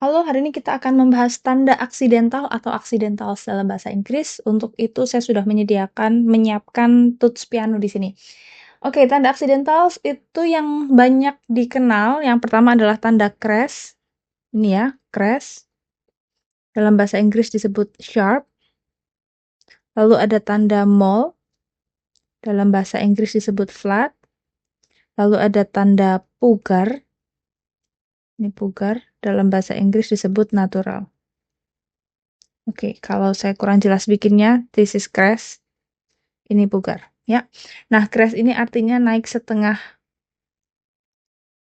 Halo, hari ini kita akan membahas tanda aksidental atau accidentals dalam bahasa Inggris. Untuk itu saya sudah menyiapkan tuts piano di sini. Oke, tanda accidentals itu yang banyak dikenal. Yang pertama adalah tanda crash. Ini ya, crash. Dalam bahasa Inggris disebut sharp. Lalu ada tanda mole. Dalam bahasa Inggris disebut flat. Lalu ada tanda pugar. Ini pugar. Dalam bahasa Inggris disebut natural. Oke, kalau saya kurang jelas bikinnya, this is crash. Ini pugar, ya. Nah, crash ini artinya naik setengah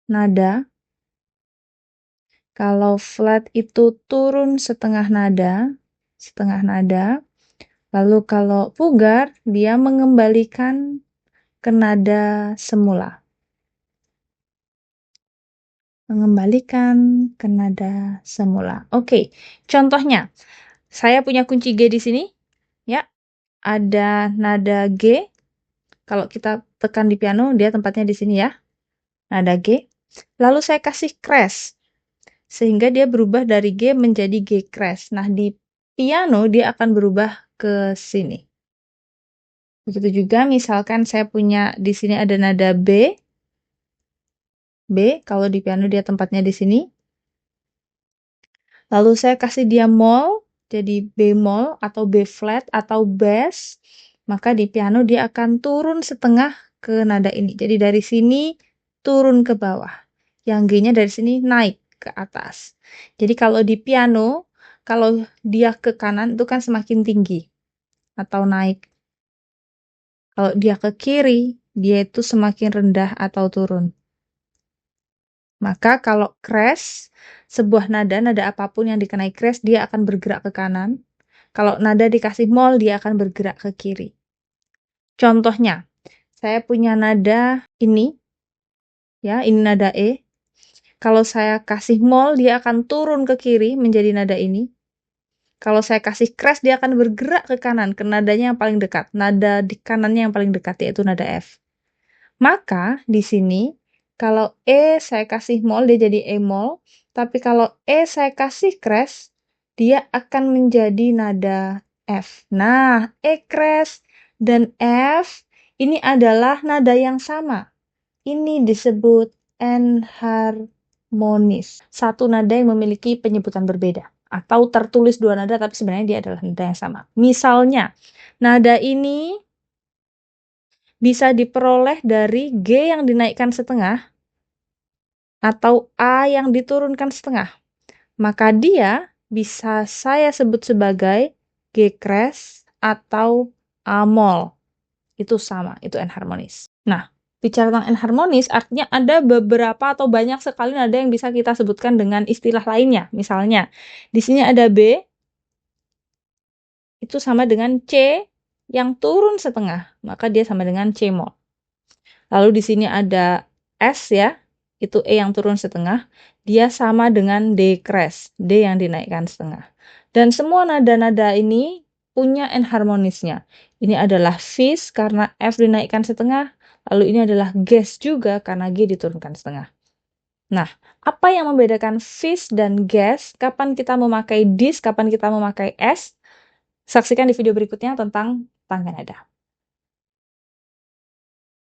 nada. Kalau flat itu turun setengah nada, setengah nada. Lalu kalau pugar, dia mengembalikan ke nada semula. Mengembalikan ke nada semula. Oke, contohnya, saya punya kunci G di sini, ya. Ada nada G. Kalau kita tekan di piano, dia tempatnya di sini ya. Nada G. Lalu saya kasih crash. Sehingga dia berubah dari G menjadi G crash. Nah, di piano dia akan berubah ke sini. Begitu juga misalkan saya punya di sini ada nada B. B, kalau di piano dia tempatnya di sini. Lalu saya kasih dia mol, jadi bemol atau B flat atau bass, maka di piano dia akan turun setengah ke nada ini. Jadi dari sini turun ke bawah. Yang G-nya dari sini naik ke atas. Jadi kalau di piano, kalau dia ke kanan itu kan semakin tinggi atau naik. Kalau dia ke kiri, dia itu semakin rendah atau turun. Maka kalau crash, sebuah nada apapun yang dikenai crash, dia akan bergerak ke kanan. Kalau nada dikasih mol, dia akan bergerak ke kiri. Contohnya, saya punya nada ini, ya, ini nada E. Kalau saya kasih mol, dia akan turun ke kiri menjadi nada ini. Kalau saya kasih crash, dia akan bergerak ke kanan, ke nadanya yang paling dekat. Nada di kanannya yang paling dekat, yaitu nada F. Maka, di sini, kalau E saya kasih mol, dia jadi E mol. Tapi kalau E saya kasih crash, dia akan menjadi nada F. Nah, E crash dan F ini adalah nada yang sama. Ini disebut enharmonis. Satu nada yang memiliki penyebutan berbeda. Atau tertulis dua nada, tapi sebenarnya dia adalah nada yang sama. Misalnya, nada ini bisa diperoleh dari G yang dinaikkan setengah atau A yang diturunkan setengah. Maka dia bisa saya sebut sebagai G crash atau A mol. Itu sama, itu enharmonis. Nah, bicara tentang enharmonis artinya ada beberapa atau banyak sekali nada yang bisa kita sebutkan dengan istilah lainnya. Misalnya, di sini ada B, itu sama dengan C yang turun setengah, maka dia sama dengan C mol. Lalu di sini ada S ya, itu E yang turun setengah, dia sama dengan D crash, D yang dinaikkan setengah. Dan semua nada-nada ini punya enharmonisnya. Ini adalah fis karena F dinaikkan setengah, lalu ini adalah ges juga karena G diturunkan setengah. Nah, apa yang membedakan fis dan ges? Kapan kita memakai dis, kapan kita memakai S? Saksikan di video berikutnya tentang tangga nada.